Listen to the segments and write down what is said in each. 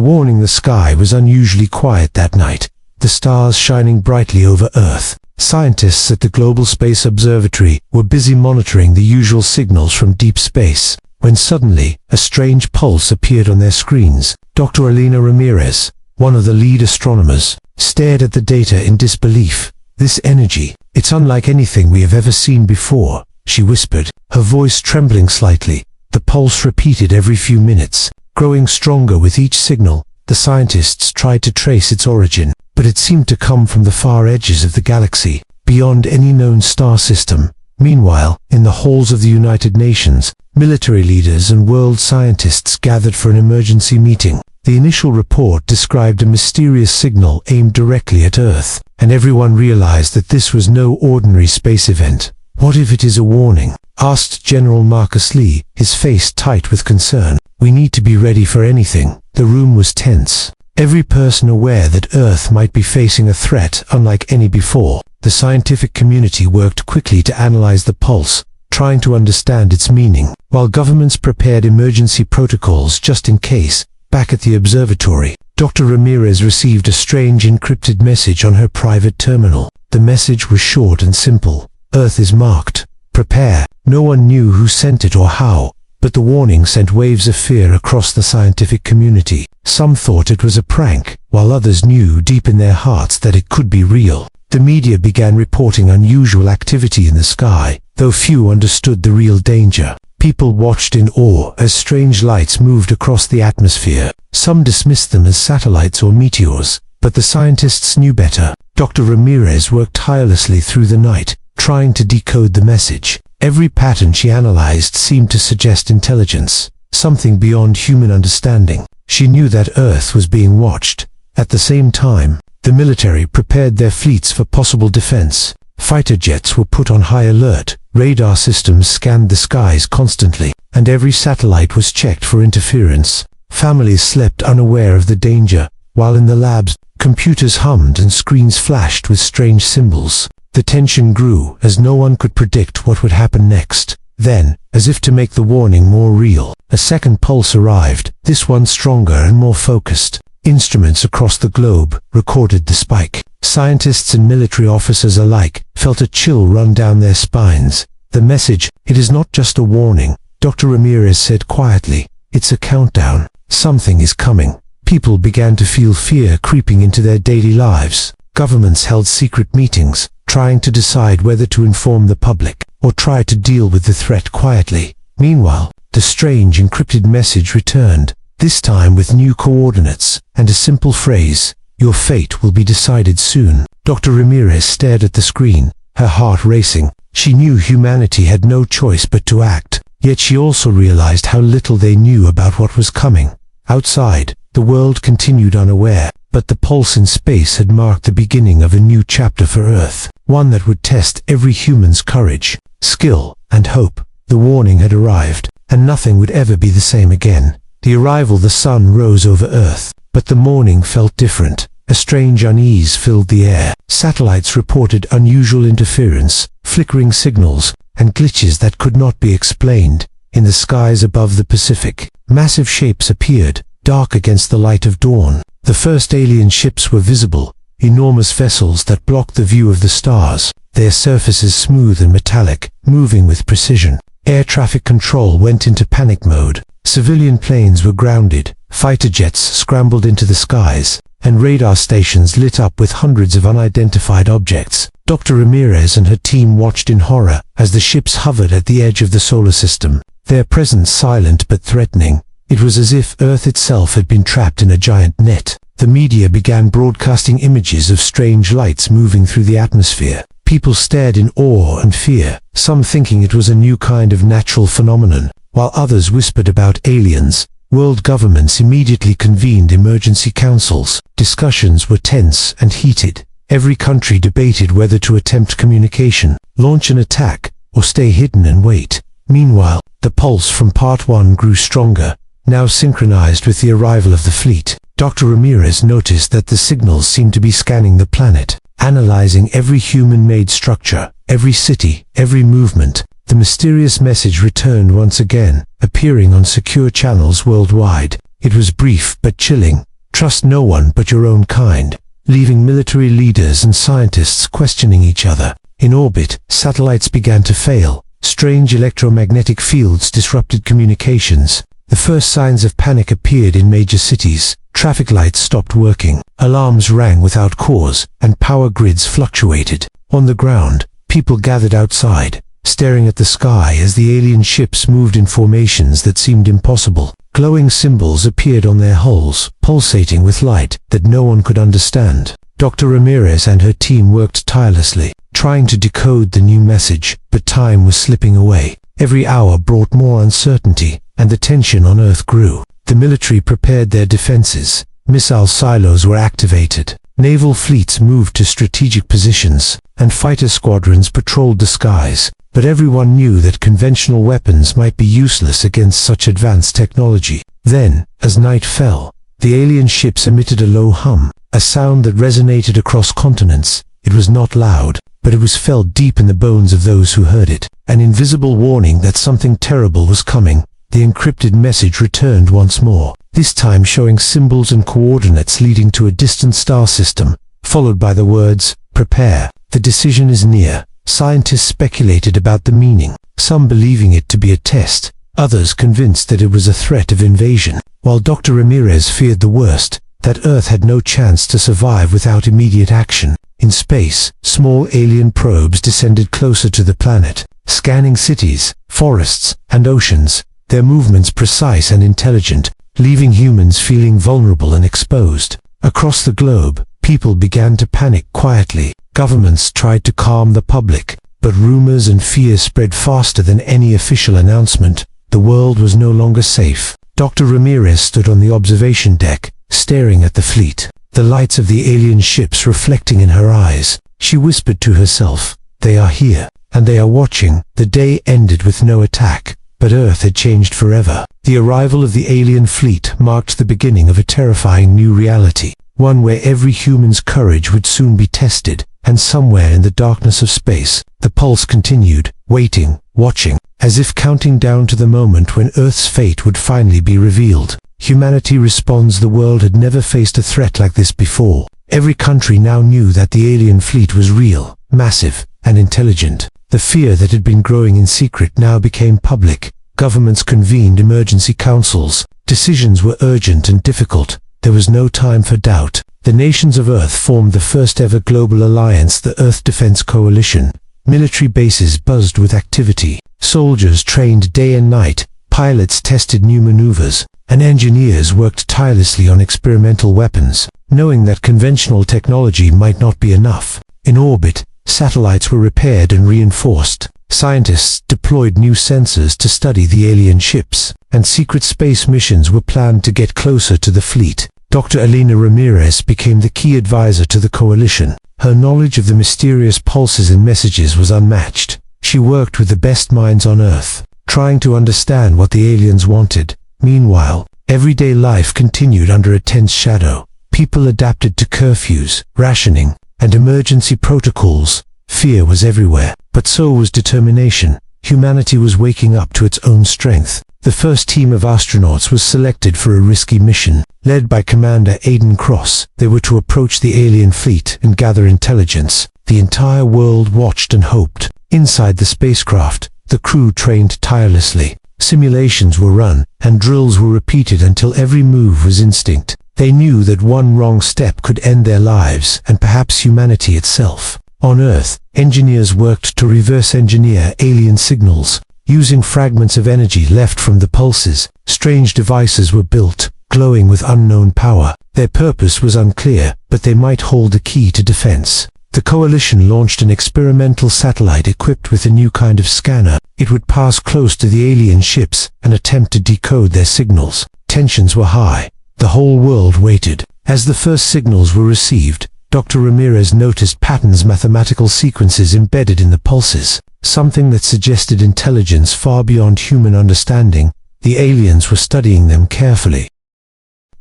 The warning: the sky was unusually quiet that night, the stars shining brightly over Earth. Scientists at the Global Space Observatory were busy monitoring the usual signals from deep space, when suddenly a strange pulse appeared on their screens. Dr. Elena Ramirez, one of the lead astronomers, stared at the data in disbelief. "This energy, it's unlike anything we have ever seen before," she whispered, her voice trembling slightly. The pulse repeated every few minutes, growing stronger with each signal. The scientists tried to trace its origin, but it seemed to come from the far edges of the galaxy, beyond any known star system. Meanwhile, in the halls of the United Nations, military leaders and world scientists gathered for an emergency meeting. The initial report described a mysterious signal aimed directly at Earth, and everyone realized that this was no ordinary space event. "What if it is a warning?" asked General Marcus Lee, his face tight with concern. "We need to be ready for anything." The room was tense, every person aware that Earth might be facing a threat unlike any before. The scientific community worked quickly to analyze the pulse, trying to understand its meaning, while governments prepared emergency protocols just in case. Back at the observatory, Dr. Ramirez received a strange encrypted message on her private terminal. The message was short and simple. "Earth is marked. Prepare." No one knew who sent it or how, but the warning sent waves of fear across the scientific community. Some thought it was a prank, while others knew deep in their hearts that it could be real. The media began reporting unusual activity in the sky, though few understood the real danger. People watched in awe as strange lights moved across the atmosphere. Some dismissed them as satellites or meteors, but the scientists knew better. Dr. Ramirez worked tirelessly through the night, trying to decode the message. Every pattern she analyzed seemed to suggest intelligence, something beyond human understanding. She knew that Earth was being watched. At the same time, the military prepared their fleets for possible defense. Fighter jets were put on high alert, radar systems scanned the skies constantly, and every satellite was checked for interference. Families slept unaware of the danger, while in the labs, computers hummed and screens flashed with strange symbols. The tension grew as no one could predict what would happen next. Then, as if to make the warning more real, a second pulse arrived, this one stronger and more focused. Instruments across the globe recorded the spike. Scientists and military officers alike felt a chill run down their spines. The message: "It is not just a warning," Dr. Ramirez said quietly. "It's a countdown. Something is coming." People began to feel fear creeping into their daily lives. Governments held secret meetings, trying to decide whether to inform the public or try to deal with the threat quietly. Meanwhile, the strange encrypted message returned, this time with new coordinates and a simple phrase: "Your fate will be decided soon." Dr. Ramirez stared at the screen, her heart racing. She knew humanity had no choice but to act, yet she also realized how little they knew about what was coming. Outside, the world continued unaware, but the pulse in space had marked the beginning of a new chapter for Earth, one that would test every human's courage, skill, and hope. The warning had arrived, and nothing would ever be the same again. The arrival: the sun rose over Earth, but the morning felt different. A strange unease filled the air. Satellites reported unusual interference, flickering signals, and glitches that could not be explained. In the skies above the Pacific, massive shapes appeared, dark against the light of dawn. The first alien ships were visible, enormous vessels that blocked the view of the stars, their surfaces smooth and metallic, moving with precision. Air traffic control went into panic mode. Civilian planes were grounded, fighter jets scrambled into the skies, and radar stations lit up with hundreds of unidentified objects. Dr. Ramirez and her team watched in horror as the ships hovered at the edge of the solar system, their presence silent but threatening. It was as if Earth itself had been trapped in a giant net. The media began broadcasting images of strange lights moving through the atmosphere. People stared in awe and fear, some thinking it was a new kind of natural phenomenon, while others whispered about aliens. World governments immediately convened emergency councils. Discussions were tense and heated. Every country debated whether to attempt communication, launch an attack, or stay hidden and wait. Meanwhile, the pulse from Part 1 grew stronger, now synchronized with the arrival of the fleet. Dr. Ramirez noticed that the signals seemed to be scanning the planet, analyzing every human-made structure, every city, every movement. The mysterious message returned once again, appearing on secure channels worldwide. It was brief but chilling. Trust no one but your own kind, leaving military leaders and scientists questioning each other. In orbit, satellites began to fail. Strange electromagnetic fields disrupted communications. The first signs of panic appeared in major cities. Traffic lights stopped working, alarms rang without cause, and power grids fluctuated. On the ground, people gathered outside, staring at the sky as the alien ships moved in formations that seemed impossible. Glowing symbols appeared on their hulls, pulsating with light that no one could understand. Dr. Ramirez and her team worked tirelessly, trying to decode the new message, but time was slipping away. Every hour brought more uncertainty, and the tension on Earth grew. The military prepared their defenses. Missile silos were activated. Naval fleets moved to strategic positions, and fighter squadrons patrolled the skies. But everyone knew that conventional weapons might be useless against such advanced technology. Then, as night fell, the alien ships emitted a low hum, a sound that resonated across continents. It was not loud, but it was felt deep in the bones of those who heard it. An invisible warning that something terrible was coming. The encrypted message returned once more, this time showing symbols and coordinates leading to a distant star system, followed by the words, "Prepare. The decision is near." Scientists speculated about the meaning, some believing it to be a test, others convinced that it was a threat of invasion. While Dr. Ramirez feared the worst, that Earth had no chance to survive without immediate action. In space, small alien probes descended closer to the planet, scanning cities, forests, and oceans, their movements precise and intelligent, leaving humans feeling vulnerable and exposed. Across the globe, people began to panic quietly. Governments tried to calm the public, but rumors and fear spread faster than any official announcement. The world was no longer safe. Dr. Ramirez stood on the observation deck, staring at the fleet, the lights of the alien ships reflecting in her eyes. She whispered to herself, "They are here, and they are watching." The day ended with no attack, but Earth had changed forever. The arrival of the alien fleet marked the beginning of a terrifying new reality, one where every human's courage would soon be tested. And somewhere in the darkness of space, the pulse continued, waiting, watching, as if counting down to the moment when Earth's fate would finally be revealed. Humanity responds. The world had never faced a threat like this before. Every country now knew that the alien fleet was real, massive, and intelligent. The fear that had been growing in secret now became public. Governments convened emergency councils. Decisions were urgent and difficult. There was no time for doubt. The nations of Earth formed the first ever global alliance, the Earth Defense Coalition. Military bases buzzed with activity. Soldiers trained day and night. Pilots tested new maneuvers. And engineers worked tirelessly on experimental weapons, knowing that conventional technology might not be enough. In orbit, satellites were repaired and reinforced. Scientists deployed new sensors to study the alien ships, and secret space missions were planned to get closer to the fleet. Dr. Elena Ramirez became the key advisor to the coalition. Her knowledge of the mysterious pulses and messages was unmatched. She worked with the best minds on Earth, trying to understand what the aliens wanted. Meanwhile, everyday life continued under a tense shadow. People adapted to curfews, rationing, and emergency protocols. Fear was everywhere, but so was determination. Humanity was waking up to its own strength. The first team of astronauts was selected for a risky mission. Led by Commander Aiden Cross, they were to approach the alien fleet and gather intelligence. The entire world watched and hoped. Inside the spacecraft, the crew trained tirelessly. Simulations were run, and drills were repeated until every move was instinct. They knew that one wrong step could end their lives, and perhaps humanity itself. On Earth, engineers worked to reverse engineer alien signals. Using fragments of energy left from the pulses, strange devices were built, glowing with unknown power. Their purpose was unclear, but they might hold the key to defense. The coalition launched an experimental satellite equipped with a new kind of scanner. It would pass close to the alien ships and attempt to decode their signals. Tensions were high. The whole world waited. As the first signals were received, Dr. Ramirez noticed patterns, mathematical sequences embedded in the pulses, something that suggested intelligence far beyond human understanding. The aliens were studying them carefully.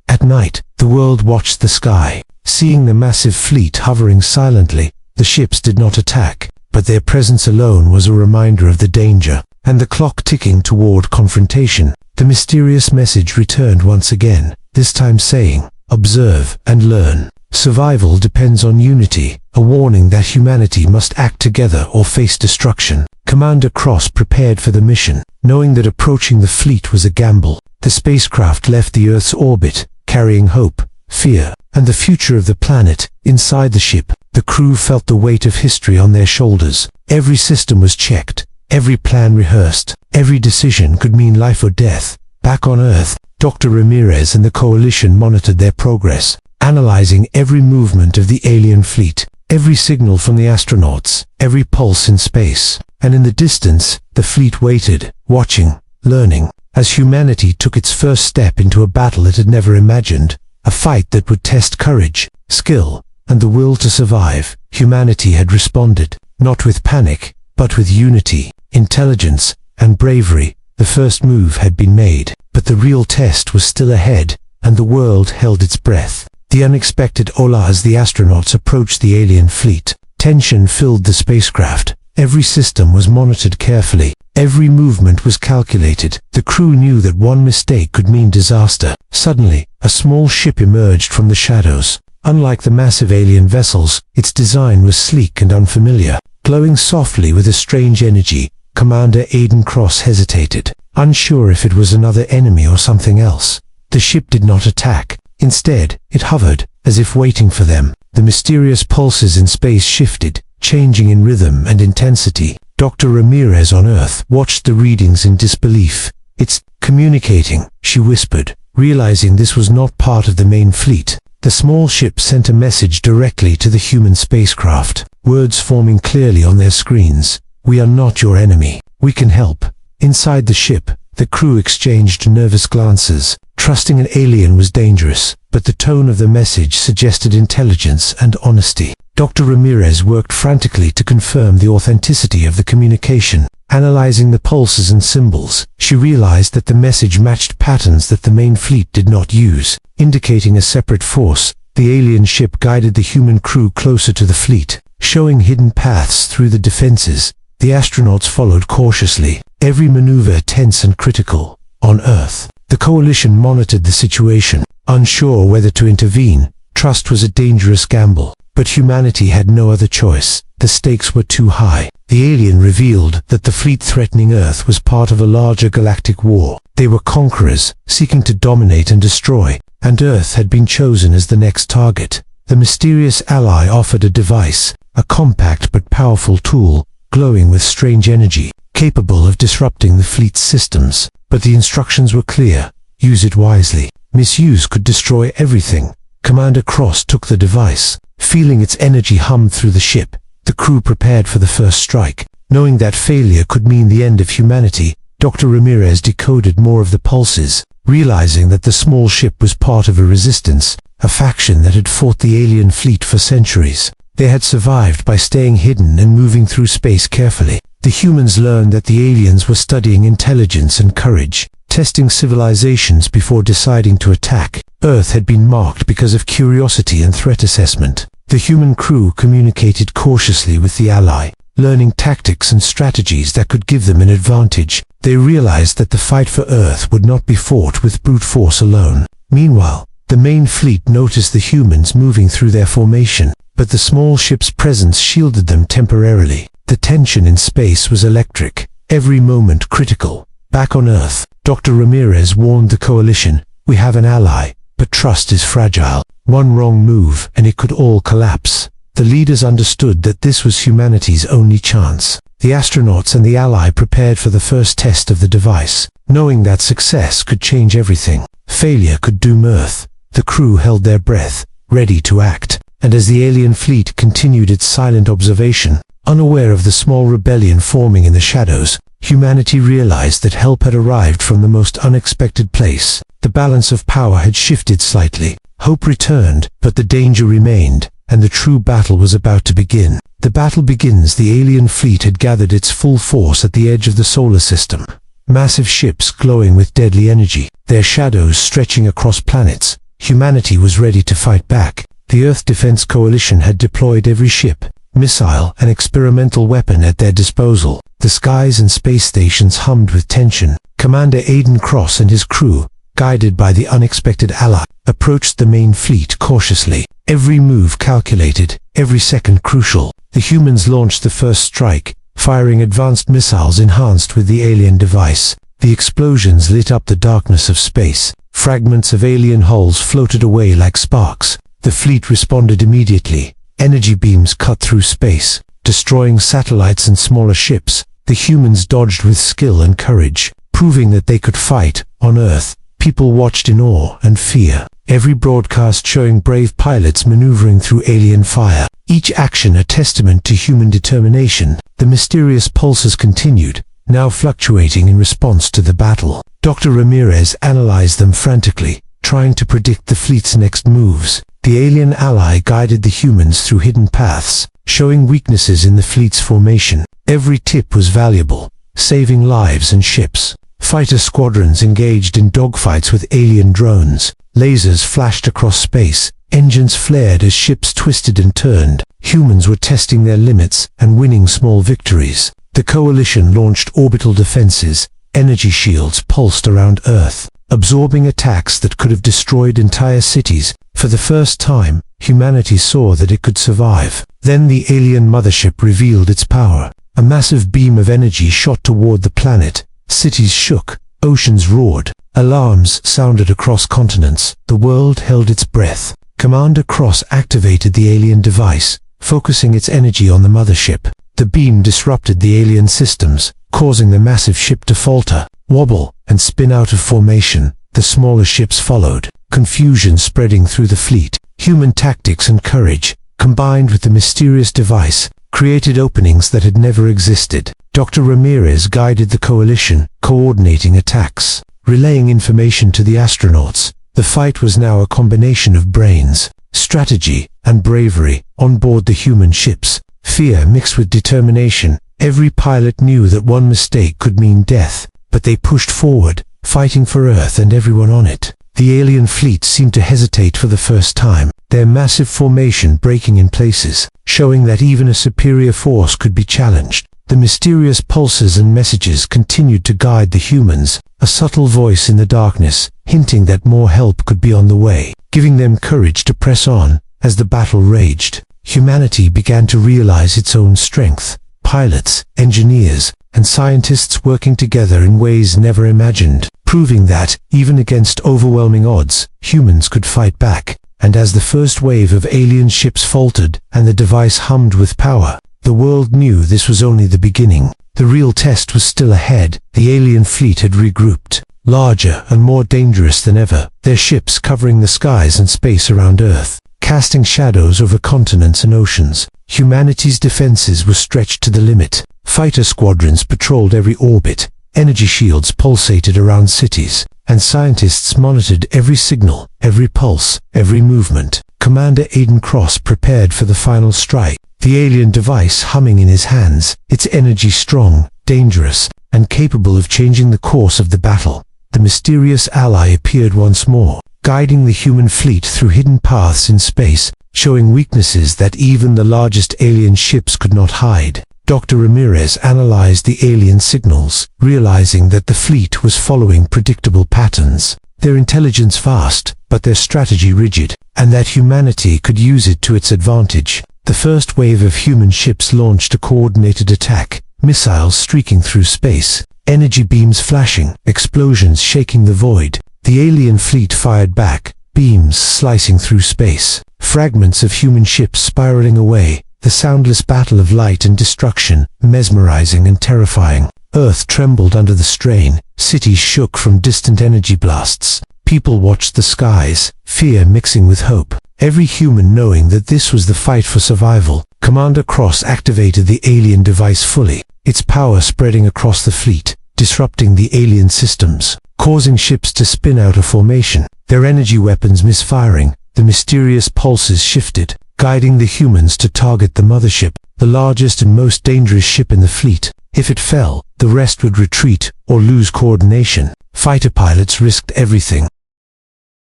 At night, the world watched the sky, seeing the massive fleet hovering silently. The ships did not attack, but their presence alone was a reminder of the danger, and the clock ticking toward confrontation. The mysterious message returned once again, this time saying, observe, and learn. Survival depends on unity, a warning that humanity must act together or face destruction. Commander Cross prepared for the mission, knowing that approaching the fleet was a gamble. The spacecraft left the Earth's orbit, carrying hope, fear, and the future of the planet. Inside the ship, the crew felt the weight of history on their shoulders. Every system was checked, every plan rehearsed, every decision could mean life or death. Back on Earth, Dr. Ramirez and the Coalition monitored their progress, analyzing every movement of the alien fleet, every signal from the astronauts, every pulse in space. And in the distance, the fleet waited, watching, learning, as humanity took its first step into a battle it had never imagined, a fight that would test courage, skill, and the will to survive. Humanity had responded, not with panic, but with unity, intelligence, and bravery. The first move had been made, but the real test was still ahead, and the world held its breath. The unexpected hola as the astronauts approached the alien fleet. Tension filled the spacecraft. Every system was monitored carefully. Every movement was calculated. The crew knew that one mistake could mean disaster. Suddenly, a small ship emerged from the shadows. Unlike the massive alien vessels, its design was sleek and unfamiliar. Glowing softly with a strange energy, Commander Aiden Cross hesitated, unsure if it was another enemy or something else. The ship did not attack. Instead, it hovered, as if waiting for them. The mysterious pulses in space shifted, changing in rhythm and intensity. Dr. Ramirez on Earth watched the readings in disbelief. "It's communicating," she whispered, realizing this was not part of the main fleet. The small ship sent a message directly to the human spacecraft, words forming clearly on their screens. "We are not your enemy. We can help." Inside the ship, the crew exchanged nervous glances. Trusting an alien was dangerous, but the tone of the message suggested intelligence and honesty. Dr. Ramirez worked frantically to confirm the authenticity of the communication. Analyzing the pulses and symbols, she realized that the message matched patterns that the main fleet did not use, indicating a separate force. The alien ship guided the human crew closer to the fleet, showing hidden paths through the defenses. The astronauts followed cautiously, every maneuver tense and critical. On Earth, the Coalition monitored the situation, unsure whether to intervene. Trust was a dangerous gamble, but humanity had no other choice. The stakes were too high. The alien revealed that the fleet threatening Earth was part of a larger galactic war. They were conquerors, seeking to dominate and destroy, and Earth had been chosen as the next target. The mysterious ally offered a device, a compact but powerful tool, glowing with strange energy, capable of disrupting the fleet's systems. But the instructions were clear: use it wisely. Misuse could destroy everything. Commander Cross took the device. Feeling its energy hum through the ship, the crew prepared for the first strike. Knowing that failure could mean the end of humanity, Dr. Ramirez decoded more of the pulses, realizing that the small ship was part of a resistance, a faction that had fought the alien fleet for centuries. They had survived by staying hidden and moving through space carefully. The humans learned that the aliens were studying intelligence and courage, testing civilizations before deciding to attack. Earth had been marked because of curiosity and threat assessment. The human crew communicated cautiously with the ally, learning tactics and strategies that could give them an advantage. They realized that the fight for Earth would not be fought with brute force alone. Meanwhile, the main fleet noticed the humans moving through their formation, but the small ship's presence shielded them temporarily. The tension in space was electric, every moment critical. Back on Earth, Dr. Ramirez warned the Coalition, "We have an ally, but trust is fragile. One wrong move and it could all collapse." The leaders understood that this was humanity's only chance. The astronauts and the ally prepared for the first test of the device, knowing that success could change everything. Failure could doom Earth. The crew held their breath, ready to act. And as the alien fleet continued its silent observation, unaware of the small rebellion forming in the shadows, humanity realized that help had arrived from the most unexpected place. The balance of power had shifted slightly. Hope returned, but the danger remained, and the true battle was about to begin. The battle begins. The alien fleet had gathered its full force at the edge of the solar system. Massive ships glowing with deadly energy, their shadows stretching across planets. Humanity was ready to fight back. The Earth Defense Coalition had deployed every ship, missile, and experimental weapon at their disposal. The skies and space stations hummed with tension. Commander Aiden Cross and his crew, guided by the unexpected ally, approached the main fleet cautiously. Every move calculated, every second crucial. The humans launched the first strike, firing advanced missiles enhanced with the alien device. The explosions lit up the darkness of space. Fragments of alien hulls floated away like sparks. The fleet responded immediately. Energy beams cut through space, destroying satellites and smaller ships. The humans dodged with skill and courage, proving that they could fight. On Earth, people watched in awe and fear. Every broadcast showing brave pilots maneuvering through alien fire. Each action a testament to human determination. The mysterious pulses continued, now fluctuating in response to the battle. Dr. Ramirez analyzed them frantically, trying to predict the fleet's next moves. The alien ally guided the humans through hidden paths, showing weaknesses in the fleet's formation. Every tip was valuable, saving lives and ships. Fighter squadrons engaged in dogfights with alien drones. Lasers flashed across space. Engines flared as ships twisted and turned. Humans were testing their limits and winning small victories. The coalition launched orbital defenses. Energy shields pulsed around Earth, absorbing attacks that could have destroyed entire cities. For the first time, humanity saw that it could survive. Then the alien mothership revealed its power. A massive beam of energy shot toward the planet. Cities shook, oceans roared, alarms sounded across continents. The world held its breath. Commander Cross activated the alien device, focusing its energy on the mothership. The beam disrupted the alien systems, causing the massive ship to falter, wobble, and spin out of formation. The smaller ships followed, confusion spreading through the fleet. Human tactics and courage, combined with the mysterious device, created openings that had never existed. Dr. Ramirez guided the coalition, coordinating attacks, relaying information to the astronauts. The fight was now a combination of brains, strategy, and bravery. On board the human ships, fear mixed with determination. Every pilot knew that one mistake could mean death, but they pushed forward, fighting for Earth and everyone on it. The alien fleet seemed to hesitate for the first time, their massive formation breaking in places, showing that even a superior force could be challenged. The mysterious pulses and messages continued to guide the humans, a subtle voice in the darkness, hinting that more help could be on the way, giving them courage to press on. As the battle raged, humanity began to realize its own strength. Pilots, engineers, and scientists working together in ways never imagined, proving that, even against overwhelming odds, humans could fight back. And as the first wave of alien ships faltered, and the device hummed with power, the world knew this was only the beginning. The real test was still ahead. The alien fleet had regrouped, larger and more dangerous than ever, their ships covering the skies and space around Earth, casting shadows over continents and oceans. Humanity's defenses were stretched to the limit. Fighter squadrons patrolled every orbit, energy shields pulsated around cities, and scientists monitored every signal, every pulse, every movement. Commander Aiden Cross prepared for the final strike, the alien device humming in his hands, its energy strong, dangerous, and capable of changing the course of the battle. The mysterious ally appeared once more, guiding the human fleet through hidden paths in space, showing weaknesses that even the largest alien ships could not hide. Dr. Ramirez analyzed the alien signals, realizing that the fleet was following predictable patterns, their intelligence vast, but their strategy rigid, and that humanity could use it to its advantage. The first wave of human ships launched a coordinated attack, missiles streaking through space, energy beams flashing, explosions shaking the void. The alien fleet fired back, beams slicing through space, fragments of human ships spiraling away. The soundless battle of light and destruction, mesmerizing and terrifying. Earth trembled under the strain, cities shook from distant energy blasts. People watched the skies, fear mixing with hope. Every human knowing that this was the fight for survival. Commander Cross activated the alien device fully, its power spreading across the fleet, disrupting the alien systems, causing ships to spin out of formation, their energy weapons misfiring. The mysterious pulses shifted, guiding the humans to target the mothership, the largest and most dangerous ship in the fleet. If it fell, the rest would retreat or lose coordination. Fighter pilots risked everything,